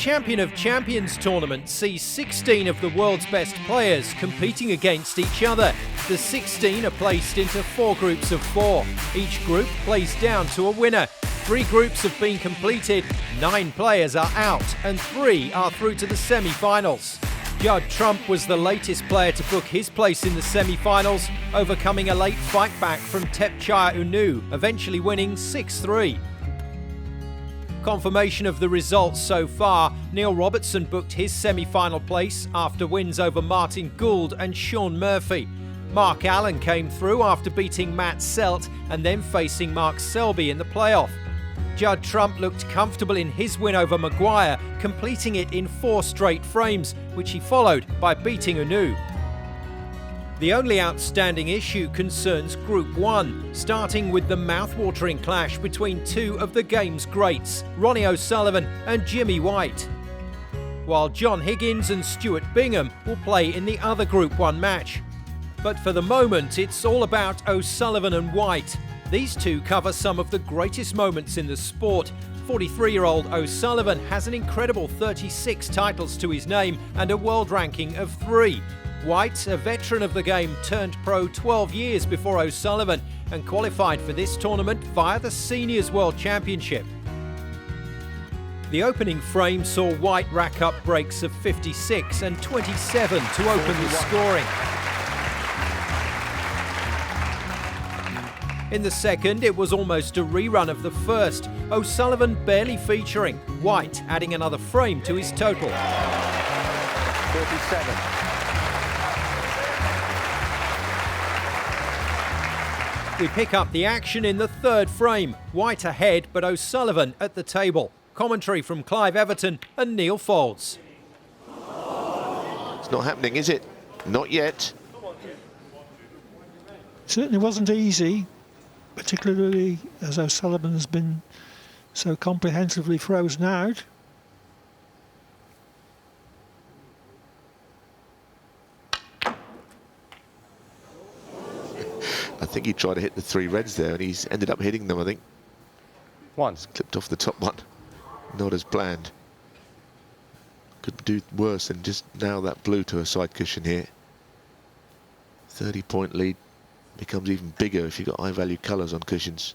Champion of Champions tournament sees 16 of the world's best players competing against each other. The 16 are placed into 4 groups of 4. Each group plays down to a winner. 3 groups have been completed, 9 players are out, and 3 are through to the semi-finals. Judd Trump was the latest player to book his place in the semi-finals, overcoming a late fight back from Tepchaya Unu, eventually winning 6-3. Confirmation of the results so far, Neil Robertson booked his semi-final place after wins over Martin Gould and Shaun Murphy. Mark Allen came through after beating Matt Selt and then facing Mark Selby in the playoff. Judd Trump looked comfortable in his win over Maguire, completing it in 4 straight frames, which he followed by beating Unu. The only outstanding issue concerns Group 1, starting with the mouth-watering clash between 2 of the game's greats, Ronnie O'Sullivan and Jimmy White. While John Higgins and Stuart Bingham will play in the other Group 1 match. But for the moment, it's all about O'Sullivan and White. These two cover some of the greatest moments in the sport. 43-year-old O'Sullivan has an incredible 36 titles to his name and a world ranking of 3. White, a veteran of the game, turned pro 12 years before O'Sullivan and qualified for this tournament via the Seniors World Championship. The opening frame saw White rack up breaks of 56 and 27 to open the scoring. In the second, it was almost a rerun of the first, O'Sullivan barely featuring, White adding another frame to his total. 47. We pick up the action in the third frame, White ahead but O'Sullivan at the table. Commentary from Clive Everton and Neil Folds. It's not happening, is it? Not yet. Certainly wasn't easy, particularly as O'Sullivan has been so comprehensively frozen out. I think he tried to hit the 3 reds there and he's ended up hitting them, I think. Once. Clipped off the top one. Not as planned. Could do worse than just nail that blue to a side cushion here. 30-point lead becomes even bigger if you've got high-value colours on cushions.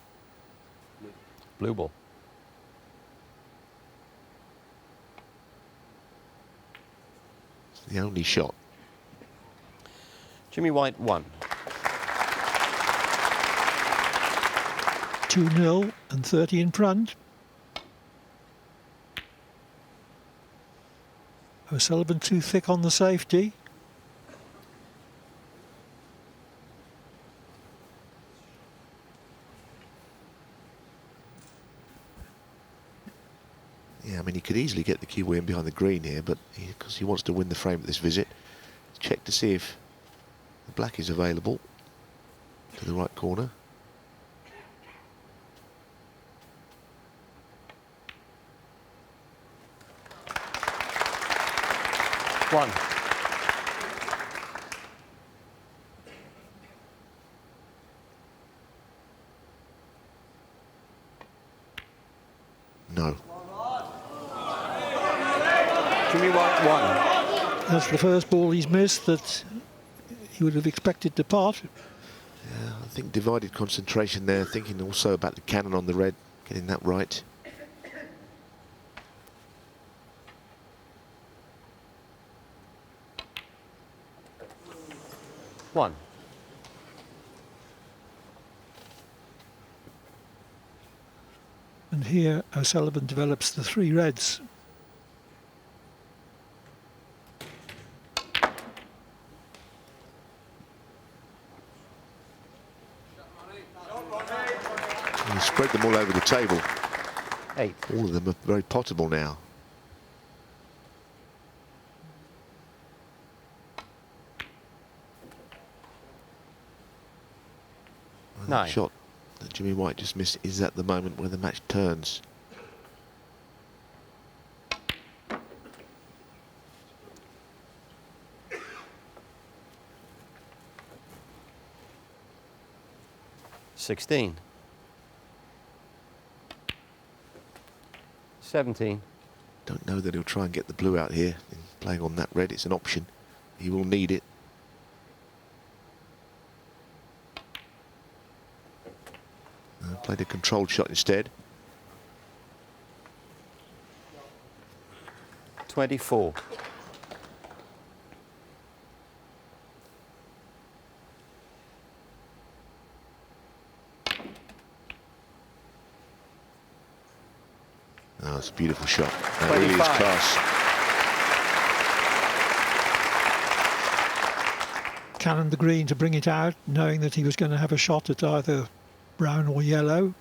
Blue ball. It's the only shot. Jimmy White 1. 2-0 and 30 in front. O'Sullivan too thick on the safety. Yeah, I mean, he could easily get the Kiwi in behind the green here, but because he wants to win the frame at this visit, check to see if the black is available to the right corner. One. No. Jimmy White 1. That's the first ball he's missed that he would have expected to pot. Yeah, I think divided concentration there, thinking also about the cannon on the red, getting that right. One. And here O'Sullivan develops the 3 reds. He spread them all over the table. 8. All of them are very potable now. Well, that 9. shot that Jimmy White just missed is at the moment where the match turns. $16. 17. Don't know that he'll try and get the blue out here. In playing on that red, it's an option. He will need it. Played a controlled shot instead. 24. Oh, it's a beautiful shot. That really is class. Cannon the green to bring it out, knowing that he was going to have a shot at either brown or yellow.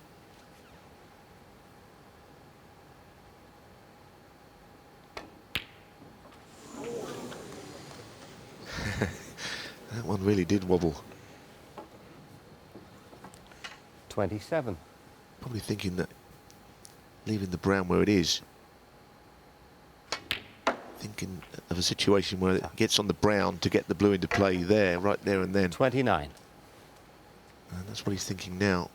That one really did wobble. 27. Probably thinking that leaving the brown where it is, thinking of a situation where it gets on the brown to get the blue into play there, right there and then. 29. And that's what he's thinking now.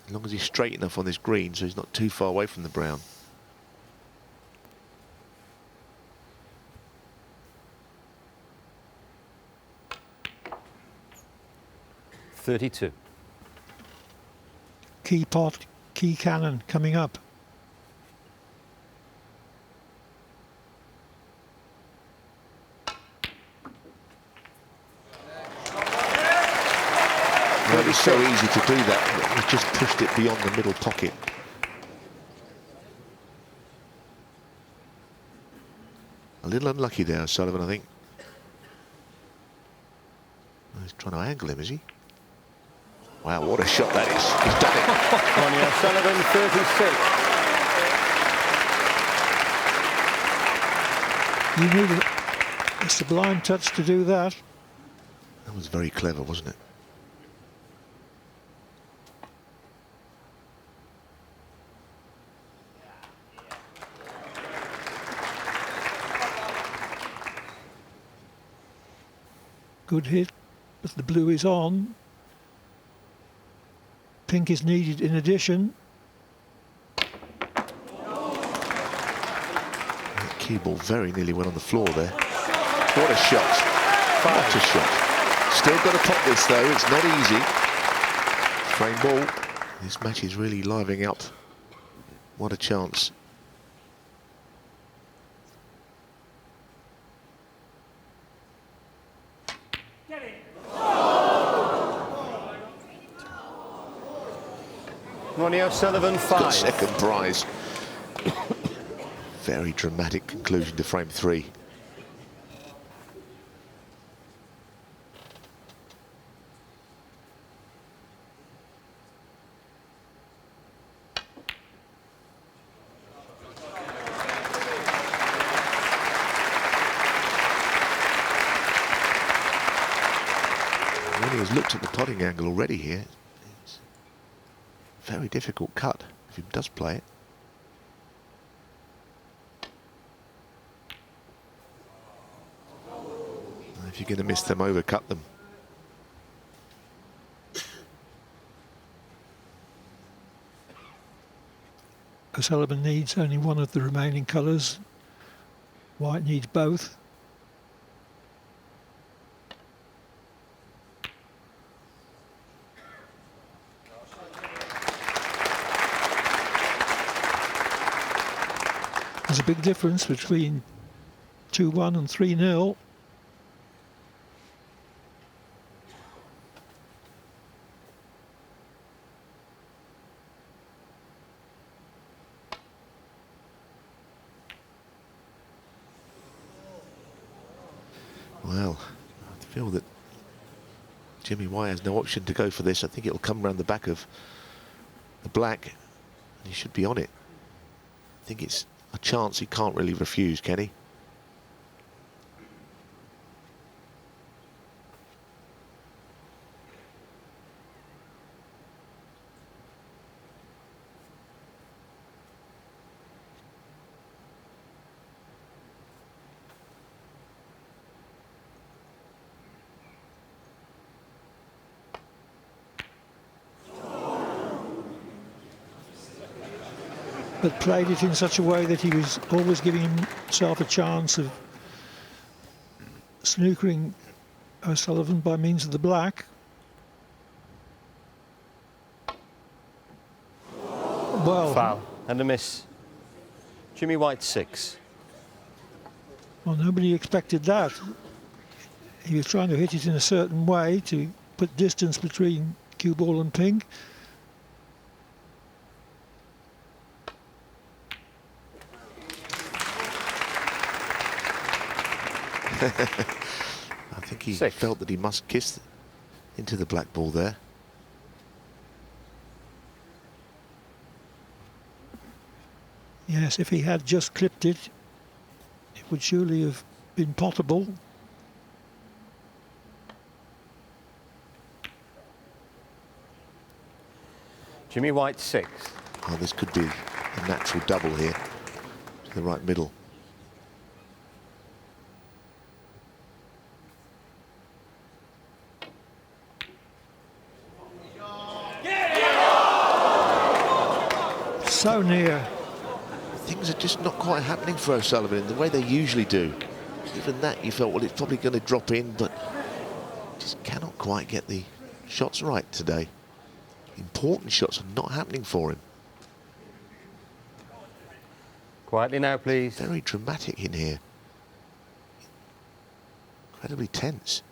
As long as he's straight enough on this green so he's not too far away from the brown. .32. Key pot, key cannon coming up. It was so easy to do that. He just pushed it beyond the middle pocket. A little unlucky there, O'Sullivan, I think. He's trying to angle him, is he? Wow, what a shot that is. Ronnie O'Sullivan, 36. You needed a sublime touch to do that. That was very clever, wasn't it? Good hit, but the blue is on. Pink is needed in addition. That cue ball very nearly went on the floor there. What a shot. What a shot. Still got to pop this though, it's not easy. Frame ball. This match is really livening up. What a chance. Ronnie O'Sullivan, 5. Got second prize. Very dramatic conclusion to frame 3. Ronnie has looked at the putting angle already here. Very difficult cut if he does play it. If you're going to miss them, overcut them. O'Sullivan needs only one of the remaining colours. White needs both. There's a big difference between 2-1 and 3-0. Well, I feel that Jimmy White has no option to go for this. I think it'll come around the back of the black, and he should be on it. I think it's a chance he can't really refuse, can he? but played it in such a way that he was always giving himself a chance of snookering O'Sullivan by means of the black. Well, Foul and a miss. Jimmy White 6. well, nobody expected that. He was trying to hit it in a certain way to put distance between cue ball and pink. I think he 6. felt that he must kiss into the black ball there. Yes, if he had just clipped it, it would surely have been potable. Jimmy White 6. Oh, this could be a natural double here to the right middle. So near. Things are just not quite happening for O'Sullivan in the way they usually do. Even that you felt, well, it's probably going to drop in, but just cannot quite get the shots right today. Important shots are not happening for him. Quietly now, please. Very dramatic in here. Incredibly tense.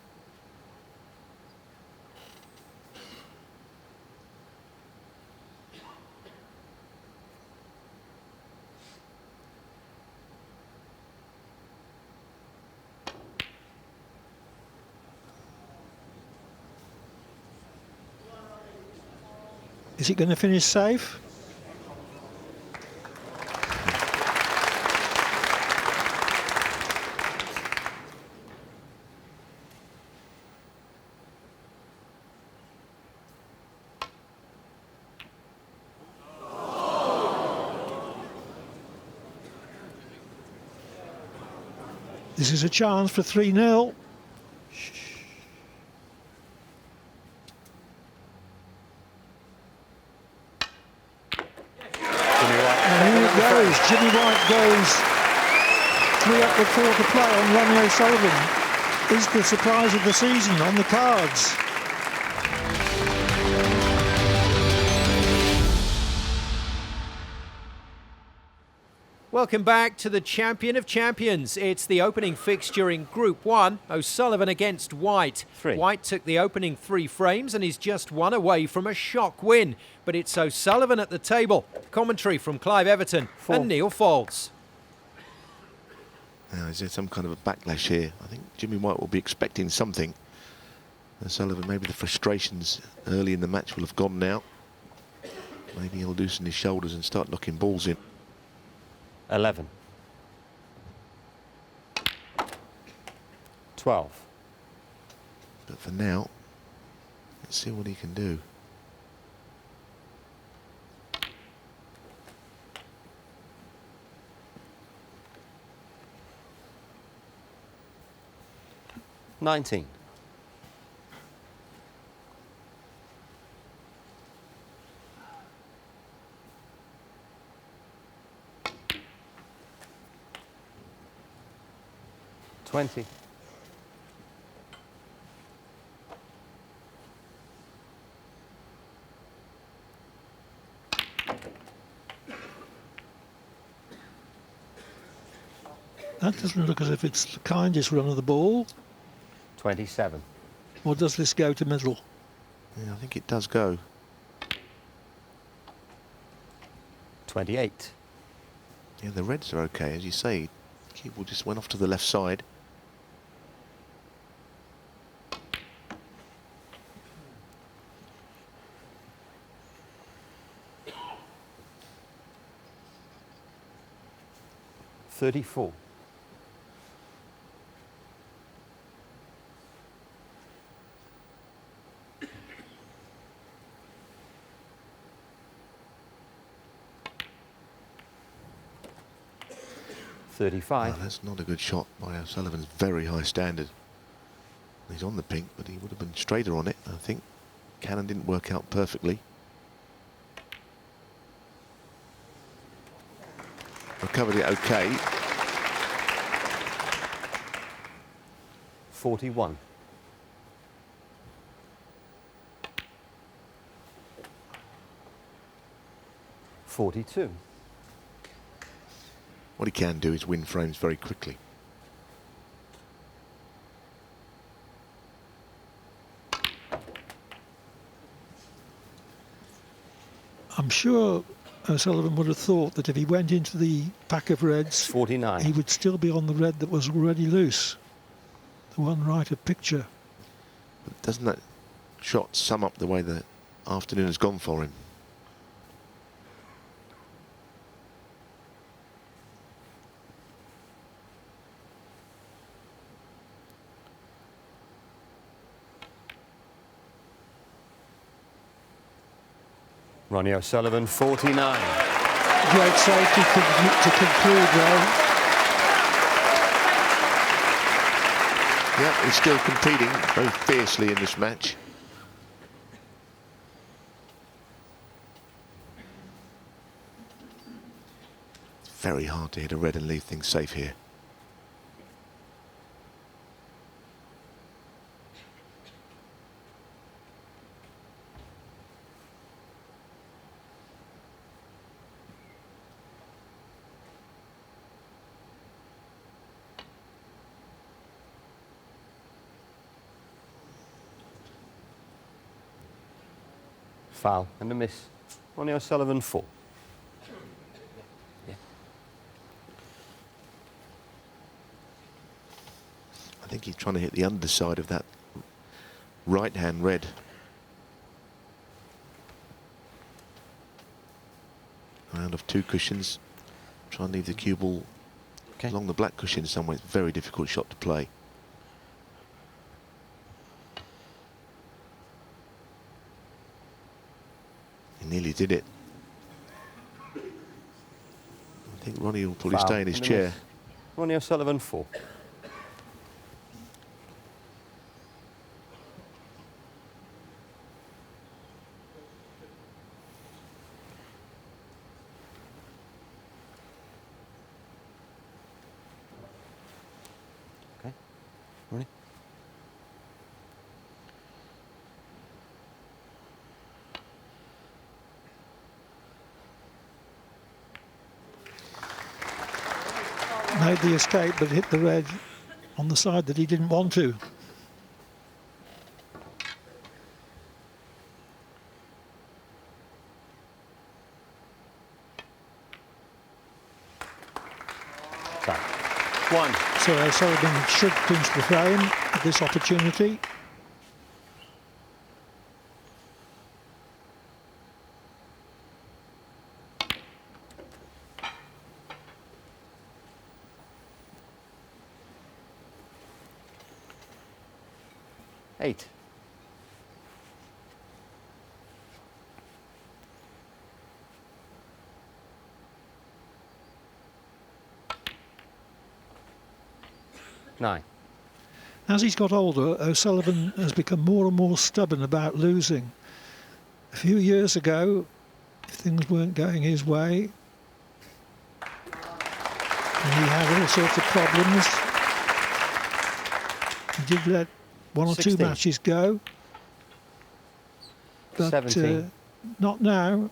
Is it going to finish safe? This is a chance for 3-0. Jimmy White goes 3 up with 4 to play on Ronnie O'Sullivan. Is the surprise of the season on the cards. Welcome back to the champion of champions. It's the opening fixture in Group 1, O'Sullivan against White. 3. White took the opening 3 frames and is just 1 away from a shock win. But it's O'Sullivan at the table. Commentary from Clive Everton 4. and Neil Faults. Now, is there some kind of a backlash here? I think Jimmy White will be expecting something. O'Sullivan, maybe the frustrations early in the match will have gone now. Maybe he'll loosen his shoulders and start knocking balls in. 11. 12. But for now, let's see what he can do. $19. 20. 'That doesn't look as if it's the kindest run of the ball. 27. Or does this go to middle? Yeah, I think it does go. 28. Yeah, the reds are okay, as you say. Cue ball just went off to the left side. $34. 35. Oh, that's not a good shot by O'Sullivan's very high standard. He's on the pink, but he would have been straighter on it, I think. Cannon didn't work out perfectly. recovered it okay. 41. .42. What he can do is win frames very quickly. I'm sure O'Sullivan would have thought that if he went into the pack of reds, 49. he would still be on the red that was already loose, the one right of picture. But doesn't that shot sum up the way the afternoon has gone for him? Ronnie O'Sullivan, 49. Great safety to conclude though. Yeah, he's still competing very fiercely in this match. It's very hard to hit a red and leave things safe here. Foul and a miss. Ronnie O'Sullivan, 4. I think he's trying to hit the underside of that right-hand red. Round of 2 cushions. Try and leave the cue ball along the black cushion somewhere. It's a very difficult shot to play. He nearly did it. I think Ronnie will probably Foul stay in his and a chair. miss. Ronnie O'Sullivan, 4. Okay, Ronnie. Made the escape but hit the red on the side that he didn't want to. So, 1. So O'Sullivan should pinch the frame at this opportunity. Eight. Nine. As he's got older, O'Sullivan has become more and more stubborn about losing. A few years ago, if things weren't going his way, and he had all sorts of problems, he did let 1 or 2 16. matches go, but 17. not now.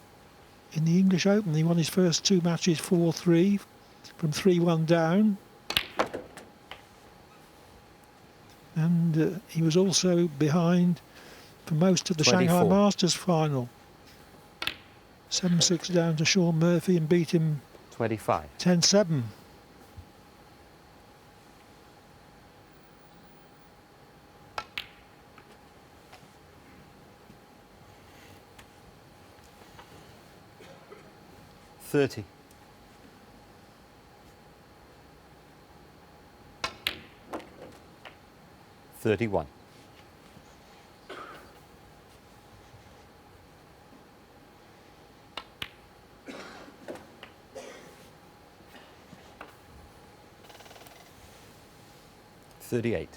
In the English Open, he won his first 2 matches 4-3 from 3-1 down, and he was also behind for most of the 24. Shanghai Masters final. 7-6 down to Sean Murphy and beat him 25. 10-7. $30. $31. $38.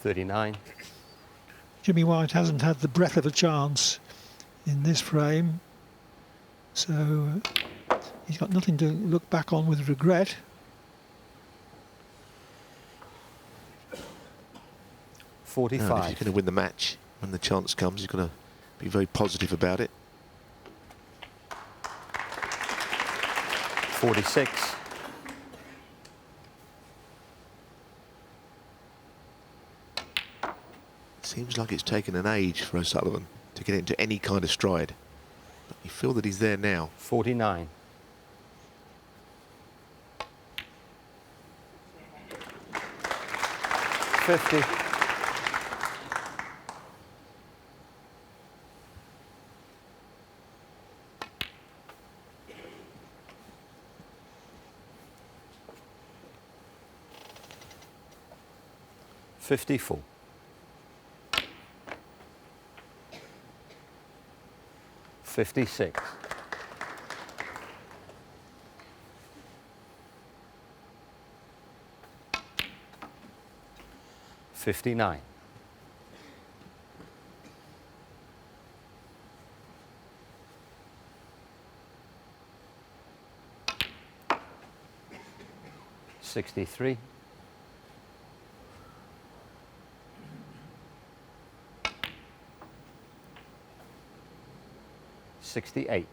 $39. Jimmy White hasn't had the breath of a chance in this frame, so He's got nothing to look back on with regret. No, if 45. he's going to win the match when the chance comes, he's going to be very positive about it. 46. Seems like it's taken an age for O'Sullivan to get into any kind of stride. But you feel that he's there now. 49. 50. 54. 56. 59. 63. 68.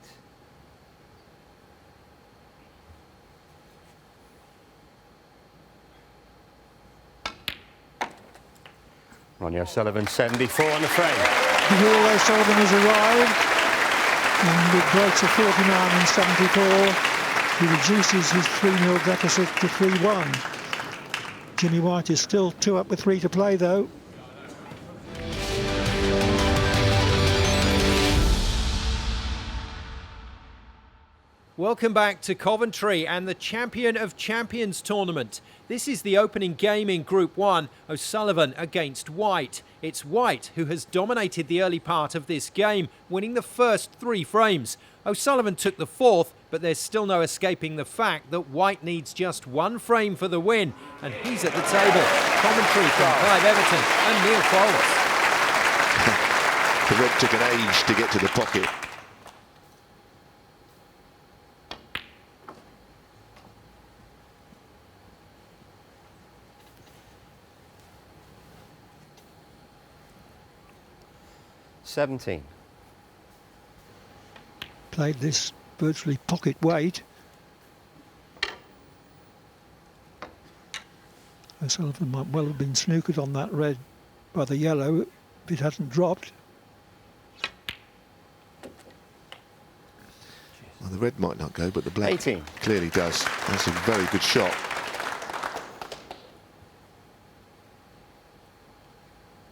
74 on the frame. Ronnie O'Sullivan has arrived, and with breaks of 49 and 74, he reduces his 3-0 deficit to 3-1. Jimmy White is still 2 up with 3 to play, though. Welcome back to Coventry and the Champion of Champions tournament. This is the opening game in Group 1, O'Sullivan against White. It's White who has dominated the early part of this game, winning the first 3 frames. O'Sullivan took the 4th, but there's still no escaping the fact that White needs just 1 frame for the win, and he's at the table. Commentary from Clive Everton and Neil Foles. The red took an age to get to the pocket. Played this virtually pocket weight. O'Sullivan might well have been snookered on that red by the yellow if it hadn't dropped. Well, the red might not go, but the black 18. clearly does. That's a very good shot.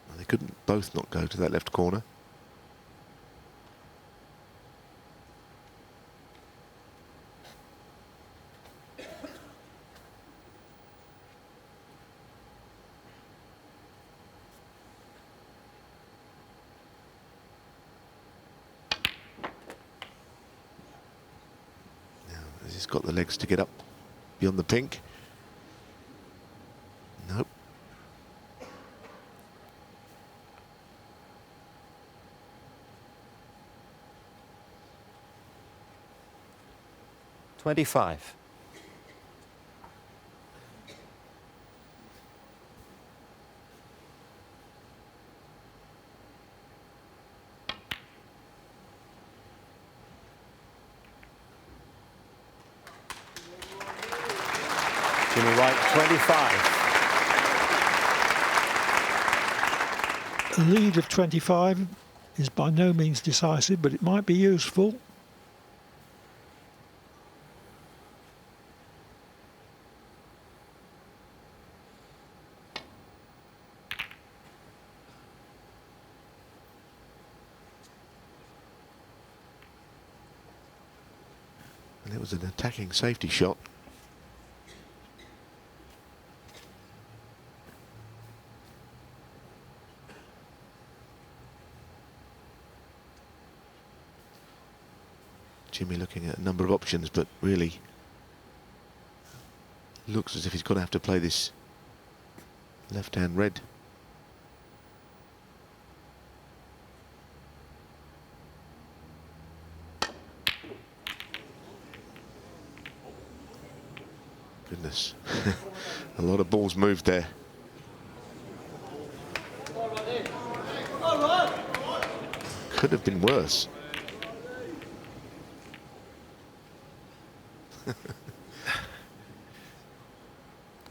Well, they couldn't both not go to that left corner. He's got the legs to get up beyond the pink. Nope. $25. Jimmy White, 25. A lead of 25 is by no means decisive, but it might be useful. And it was an attacking safety shot. Jimmy looking at a number of options, but really looks as if he's going to have to play this left-hand red. goodness. A lot of balls moved there. Could have been worse.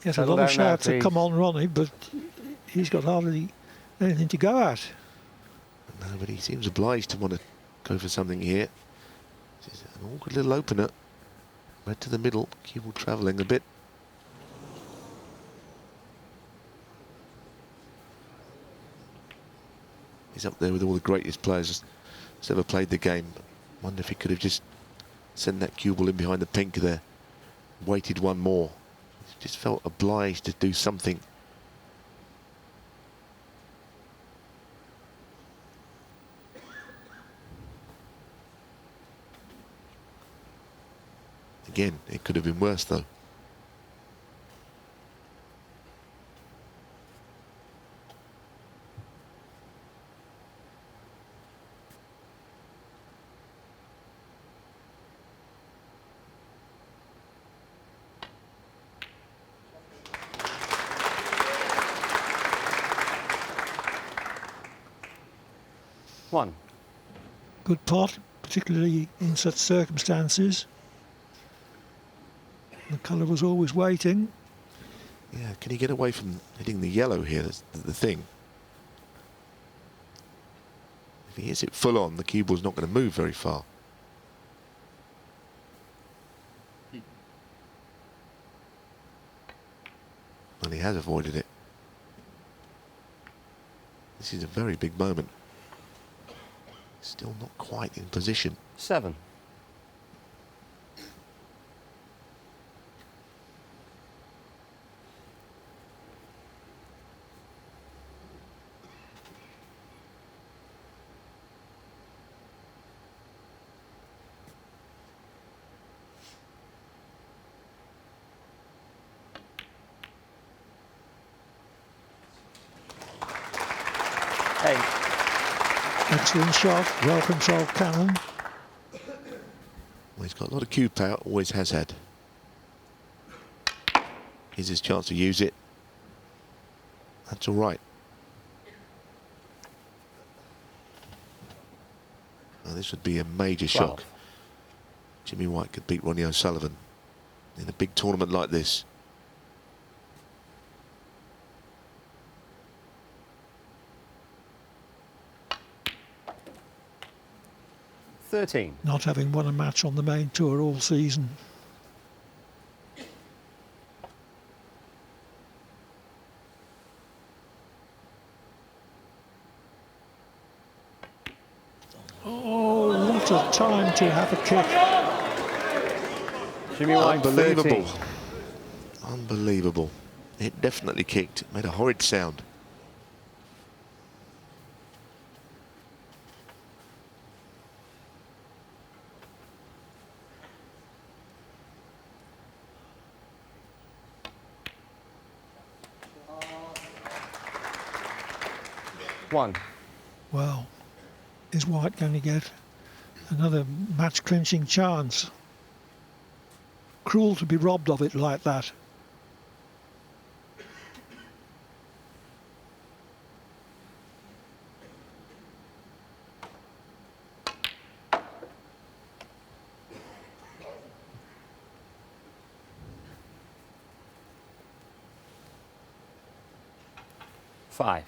Yes, a lot of shouts to come on Ronnie, but he's got hardly anything to go at. No, but he seems obliged to want to go for something here. This is an awkward little opener. Right to the middle, cue ball travelling a bit. He's up there with all the greatest players that's ever played the game. Wonder if he could have just sent that cue ball in behind the pink there. Waited one more. He just felt obliged to do something. Again, it could have been worse though. One. Good pot, particularly in such circumstances. The colour was always waiting. Yeah, can he get away from hitting the yellow here? That's the thing. If he hits it full on, the cue ball's not going to move very far. And he has avoided it. This is a very big moment. Still not quite in position. 7. Excellent shot, well controlled cannon. Well, he's got a lot of cue power, always has had. Here's his chance to use it. That's all right. Now, this would be a major shock. Jimmy White could beat Ronnie O'Sullivan in a big tournament like this. Not having won a match on the main tour all season. Oh, what a time to have a kick. Jimmy White, unbelievable. 13. Unbelievable. It definitely kicked. It made a horrid sound. One. Well, is White going to get another match-clinching chance? Cruel to be robbed of it like that. Five.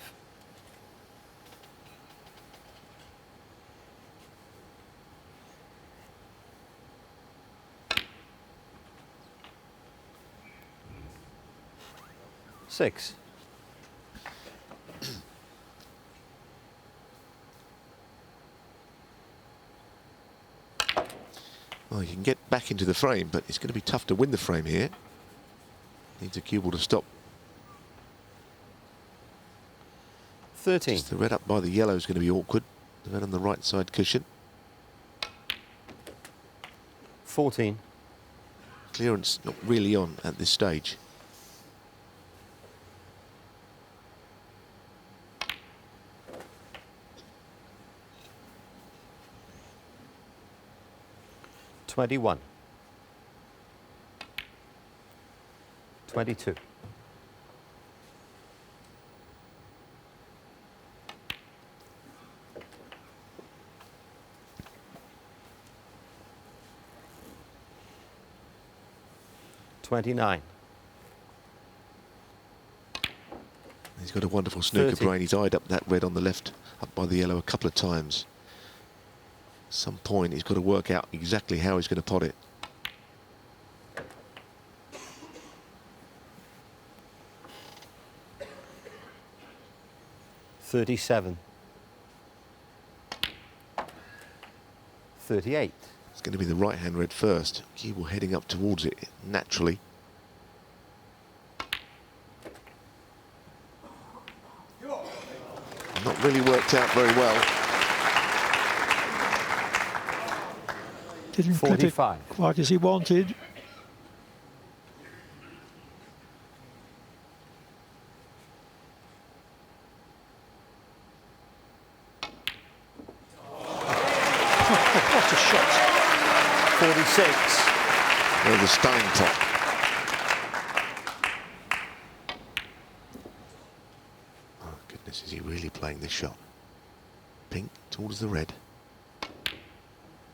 Six. Well, you can get back into the frame, but it's going to be tough to win the frame here. Needs a cue ball to stop. 13. Just the red up by the yellow is going to be awkward. The red on the right side cushion. 14. Clearance not really on at this stage. 22. $29. He's got a wonderful snooker 30. brain. He's eyed up that red on the left, up by the yellow a couple of times. At some point, he's got to work out exactly how he's going to pot it. $37. $38. It's going to be the right-hand red first. Keeble heading up towards it naturally. Not really worked out very well. Didn't clip it 45. quite as he wanted. What a shot. 46. There's the stunning top. Oh, goodness, is he really playing this shot? Pink towards the red.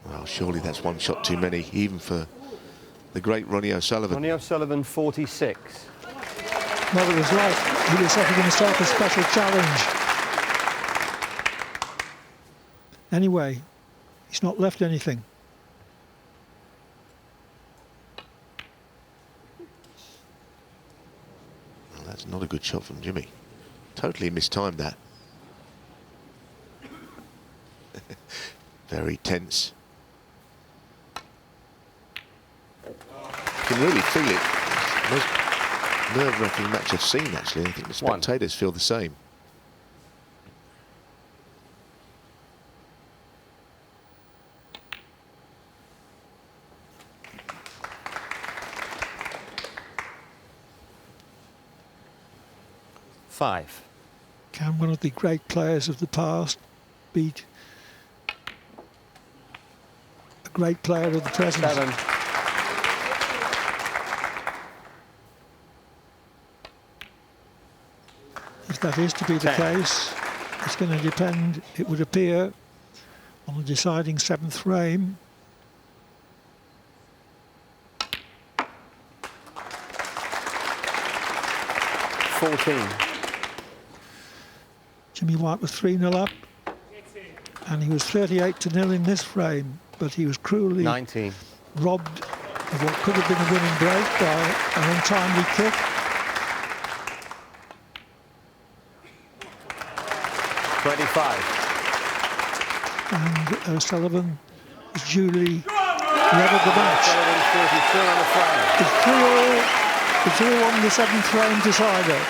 Well, surely that's one shot too many, even for the great Ronnie O'Sullivan. Ronnie O'Sullivan, 46. Well, it was right. He was setting himself a special challenge. Anyway, he's not left anything. Well, that's not a good shot from Jimmy. Totally mistimed that. Very tense. You can really feel it. Most nerve-wracking match I've seen, actually. I think the spectators feel the same. Five. Can one of the great players of the past beat a great player of the present? 7. If that is to be the 10. case, it's going to depend, it would appear, on the deciding 7th frame. Jimmy White was 3-0 up, and he was 38-0 in this frame, but he was cruelly 19. robbed of what could have been a winning break by an untimely kick. 25. And O'Sullivan has duly levelled the match. It's 3-all on the 7th frame decider.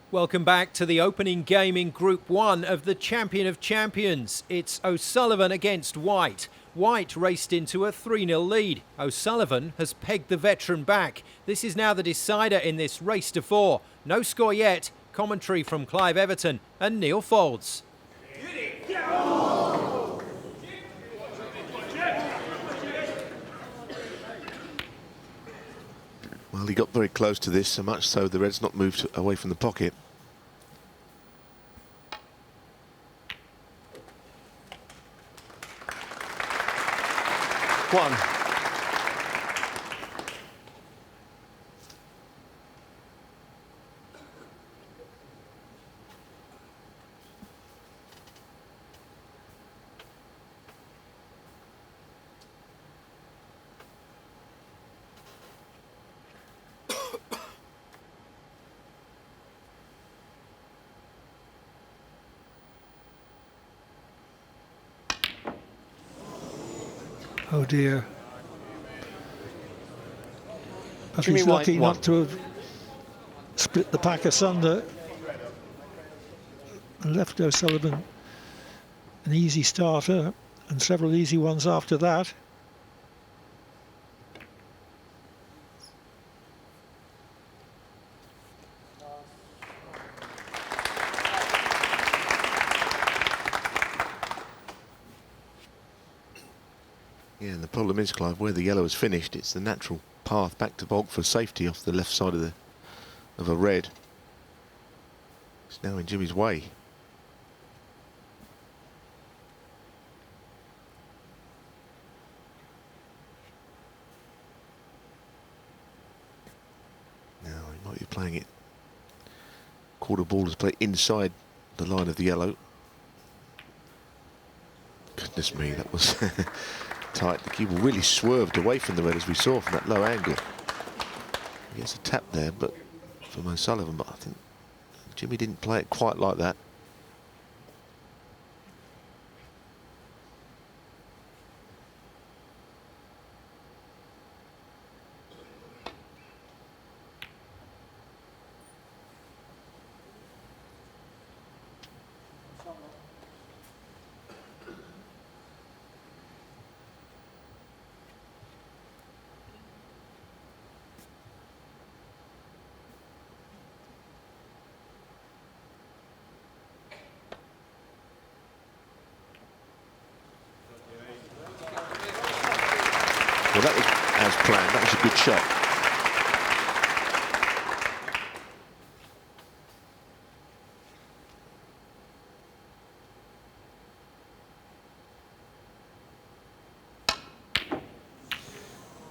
Welcome back to the opening game in Group 1 of the Champion of Champions. It's O'Sullivan against White. White raced into a 3-0 lead. O'Sullivan has pegged the veteran back. This is now the decider in this race to 4. No score yet. Commentary from Clive Everton and Neil Folds. Well, he got very close to this, so much so the red's not moved away from the pocket. One. Oh dear. But Jimmy he's White lucky won. not to have split the pack asunder and left O'Sullivan an easy starter and several easy ones after that. Yeah, and the problem is, Clive, where the yellow is finished, it's the natural path back to bog for safety off the left side of a red. It's now in Jimmy's way. Now he might be playing it quarter ball to play inside the line of the yellow. Goodness me, that was tight. The cue ball really swerved away from the red, as we saw from that low angle. He gets a tap there, but from O'Sullivan, but I think Jimmy didn't play it quite like that. Well, that was as planned. That was a good shot.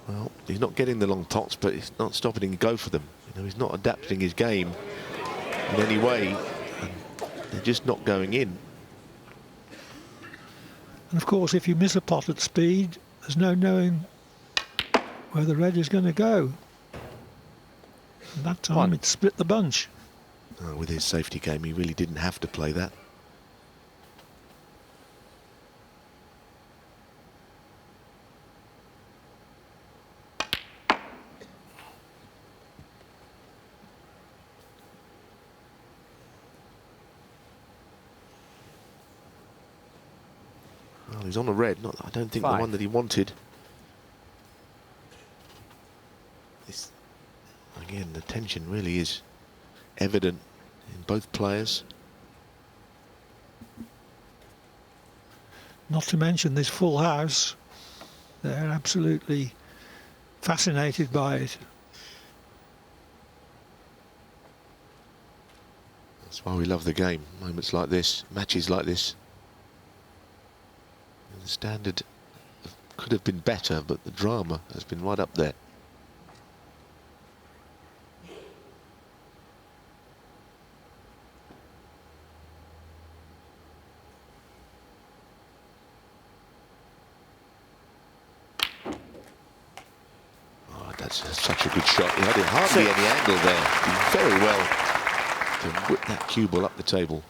Well, he's not getting the long pots, but it's not stopping him to go for them. You know, he's not adapting his game in any way, and they're just not going in. And of course, if you miss a pot at speed, there's no knowing where the red is going to go. And that time it split the bunch. With his safety game, he really didn't have to play that. Well, he's on a red. I don't think the one that he wanted. Again, the tension really is evident in both players. Not to mention this full house. They're absolutely fascinated by it. That's why we love the game. Moments like this, matches like this. And the standard could have been better, but the drama has been right up there. That's such a good shot. He had hardly any angle there. Did very well to whip that cue ball up the table.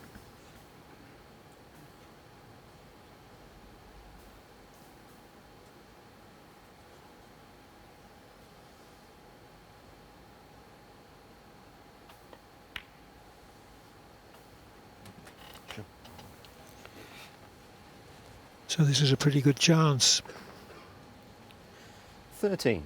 So this is a pretty good chance. 13.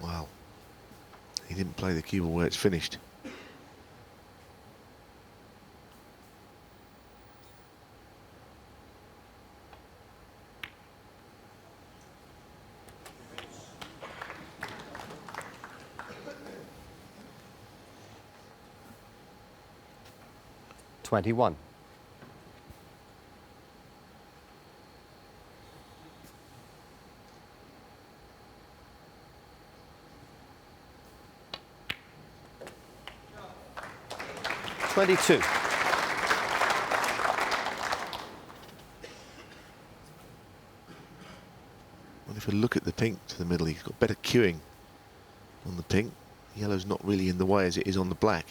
Wow. He didn't play the cue ball where it's finished. $21. Well, if we look at the pink to the middle, he's got better cueing on the pink. Yellow's not really in the way as it is on the black.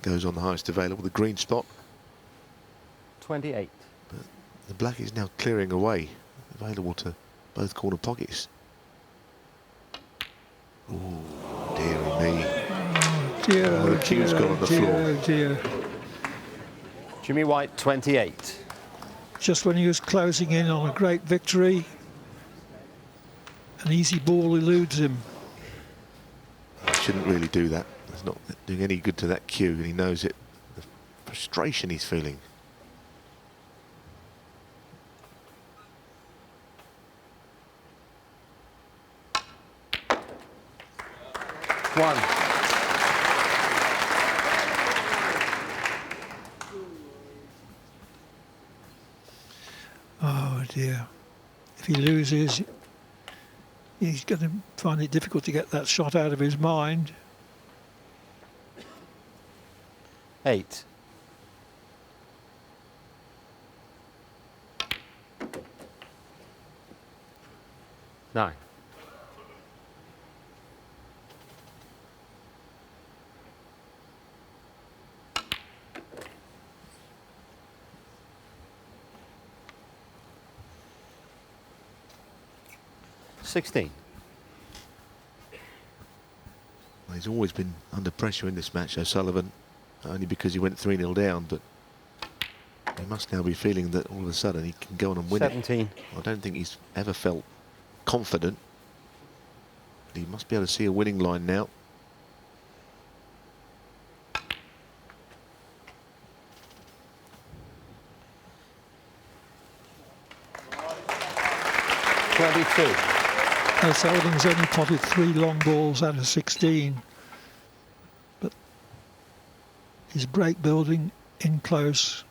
goes on the highest available, the green spot. 28. But the black is now clearing away, available to both corner pockets. Oh, dearie me. Dear, Oh, the cue's gone on the floor. Dear. Jimmy White, 28. Just when he was closing in on a great victory, an easy ball eludes him. He shouldn't really do that. It's not doing any good to that cue, and he knows it. The frustration he's feeling. One. Oh dear. If he loses, he's going to find it difficult to get that shot out of his mind. 8. Nine. $16. Well, he's always been under pressure in this match, O'Sullivan, only because he went 3-0 down, but he must now be feeling that all of a sudden he can go on and win 17. it. I don't think he's ever felt confident. He must be able to see a winning line now. O'Sullivan's only potted 3 long balls out of 16, but his break building in close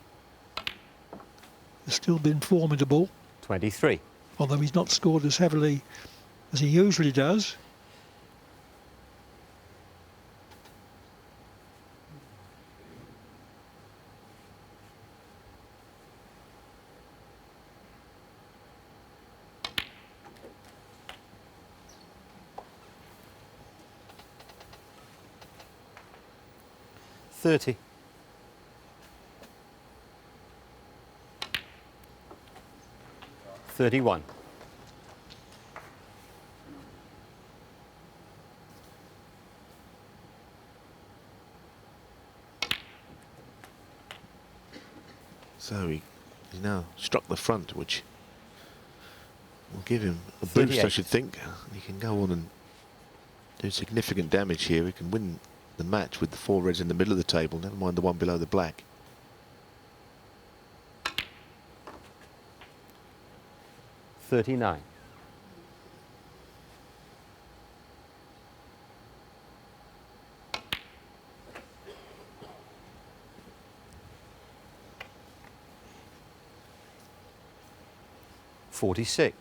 has still been formidable, 23. although he's not scored as heavily as he usually does. $30. $31. So he's now struck the front, which will give him a boost, 38. I should think. He can go on and do significant damage here. He can win the match with the 4 reds in the middle of the table, never mind the one below the black. $39. $46.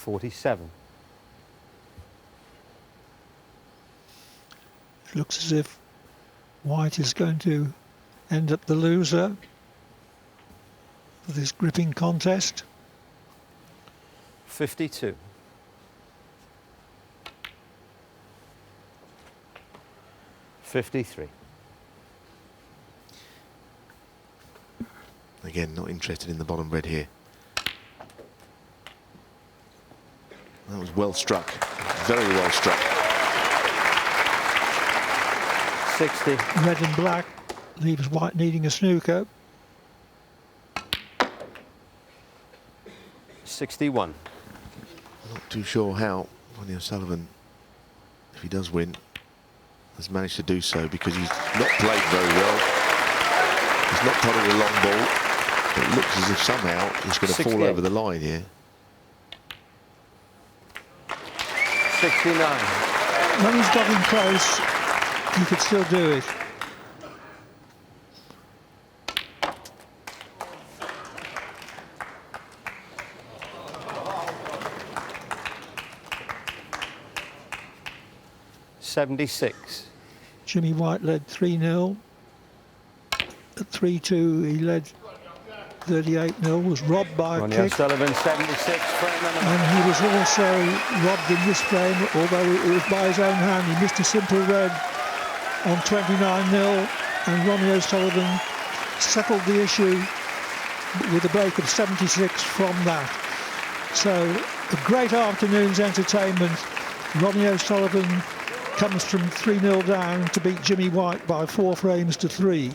$47. It looks as if White is going to end up the loser for this gripping contest. 52. $53. Again, not interested in the bottom red here. That was well struck, very well struck. 60. Red and black leaves White needing a snooker. 61. Not too sure how Ronnie O'Sullivan, if he does win, has managed to do so, because he's not played very well. He's not potted a long ball. It looks as if somehow he's going to fall over the line here. 69. When he's got him close, he could still do it. $76. Jimmy White led 3-0. At 3-2, he led 38-0, was robbed by a Ronnie kick. O'Sullivan, 76, frame And he was also robbed in this frame, although it was by his own hand. He missed a simple red on 29-0, and Ronnie O'Sullivan settled the issue with a break of 76 from that. So a great afternoon's entertainment. Ronnie O'Sullivan comes from 3-0 down to beat Jimmy White by 4 frames to 3.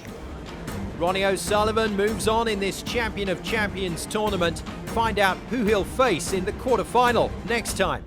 Ronnie O'Sullivan moves on in this Champion of Champions tournament. Find out who he'll face in the quarter-final next time.